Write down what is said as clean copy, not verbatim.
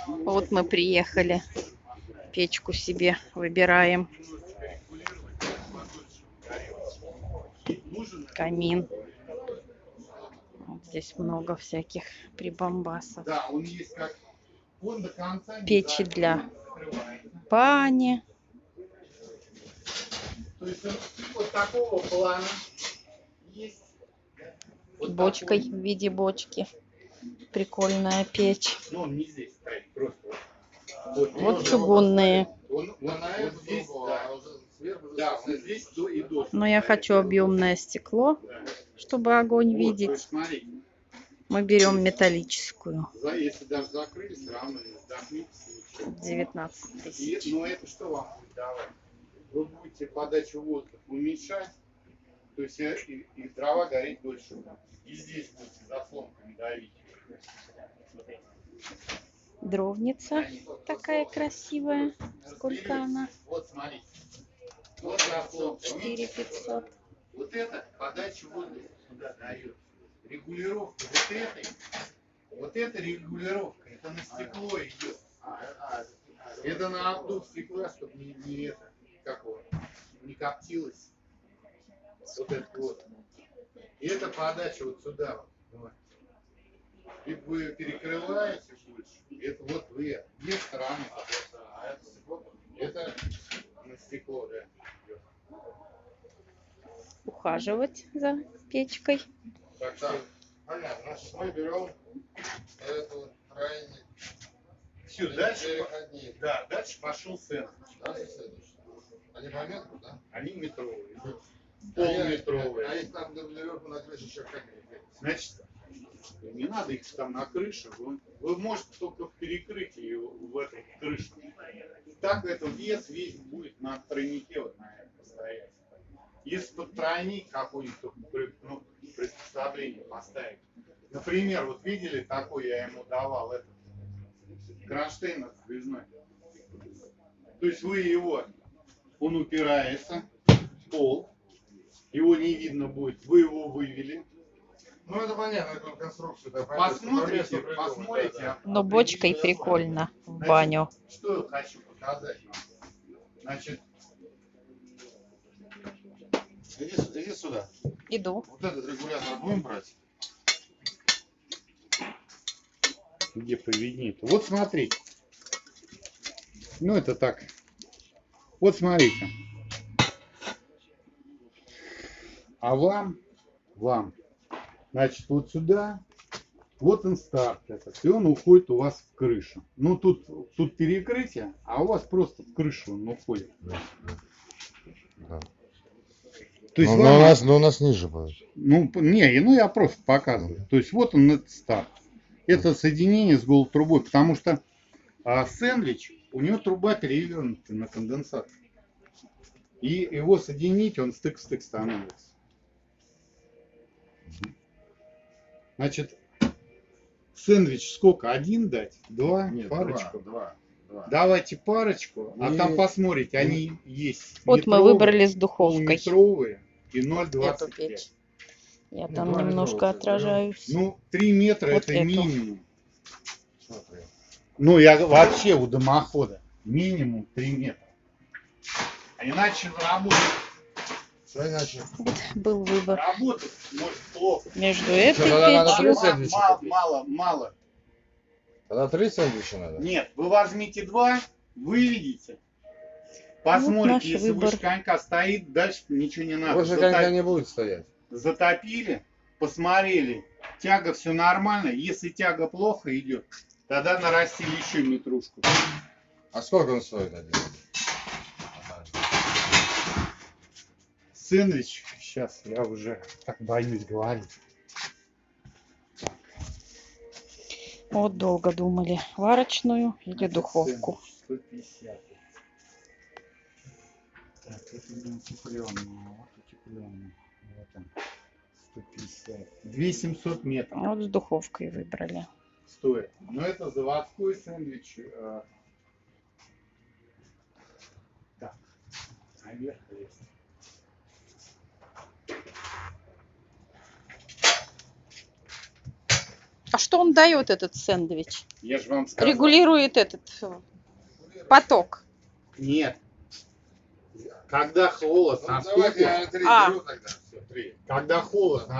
Вот мы приехали, печку себе выбираем. Камин. Вот здесь много всяких прибамбасов. Печи для бани. Вот такого плана есть. Бочкой в виде бочки. Прикольная печь. Ну, он не здесь стоит, просто. Вот чугунные. Здесь, да, он здесь и до. Но я хочу объемное стекло, чтобы огонь видеть. Мы берем металлическую. Если даже закрыли, все равно не вдохнитесь. 19 тысяч. Но это что вам будет давать? Вы будете подачу воздуха уменьшать, то есть и дрова гореть дольше. И здесь будете заслонками давить. Дровница такая красивая. Сколько она? Вот смотрите. Вот заслонка. 4500. Вот это подача воздуха сюда дает. Регулировка вот эта регулировка, это на стекло идет. Это на обдув стекла, чтобы не это, как вот, не коптилось. Вот это вот. И это подача вот сюда вот. И вы перекрываете больше. Это вот вы две стороны. Это на стекло, да. Ухаживать за печкой. Так что, понятно, значит, мы берем эту тройник. Все, дальше, да, дальше пошел сэндвич. Они по метру, да? Они метровые. Полметровые. А их там дублировку на крыше еще как? Значит, не надо их там на крыше. Вы можете только в перекрытии в этом крыше. Так это вес весь будет на тройнике вот на этом стоять. Если под тройник какой-нибудь приспособление поставить. Например, вот видели такой, я ему давал этот кронштейн сдвижной. То есть вы его, он упирается в пол, его не видно будет, вы его вывели. Ну это понятно, это конструкция. Посмотрите. Да. Но бочкой прикольно в баню. Что я хочу показать вам. Значит, Иди сюда. Иду. Вот этот регулятор будем брать? где повиднее-то. Вот смотрите. Ну это так. Вот смотрите. А вам, значит, вот сюда, вот он старт этот, и он уходит у вас в крышу. Ну тут перекрытие, а у вас просто в крышу он уходит. Да. То есть но у нас ниже будет. Ну я просто показываю. То есть вот он этот старт. Это соединение с голой трубой, потому что сэндвич, у него труба перевернута на конденсатор. И его соединить, он стык-стык становится. Значит, сэндвич сколько? Один дать? Два? Нет, парочку? Два. Давайте парочку, а там посмотрите, они есть. Вот мы выбрали с духовкой. Метровые и Эту 0,25. печь. Я там немножко отражаюсь. Ну, 3 метра Вот это эту. минимум. Смотри. Ну, я вообще у дымохода минимум 3 метра. А иначе работать Что иначе? Вот был выбор может плохо. между этой надо печью. сэндвичи купить. Мало. Тогда 3 сэндвича надо. Нет, вы возьмите 2, выведите. Посмотрите, наш если выбор. выше конька стоит, дальше ничего не надо. Больше конька не будет стоять. Затопили, посмотрели, тяга все нормально. Если тяга плохо идет, тогда нарастили еще метрушку. А сколько он стоит один? Сэндвич, сейчас я уже так боюсь говорить. Вот долго думали, варочную или духовку. 150. Так, это не утепленная, вот утепленная. Вот он, 150. 2700 метров Вот с духовкой выбрали. стоит. Но это заводской сэндвич. Так, наверх лезть. А что он дает, этот сэндвич? Я же вам сказал. Регулирует этот поток. Нет. Когда холод Ну, давайте я наступит, 3 А. беру тогда. Все, 3. когда холод наступит,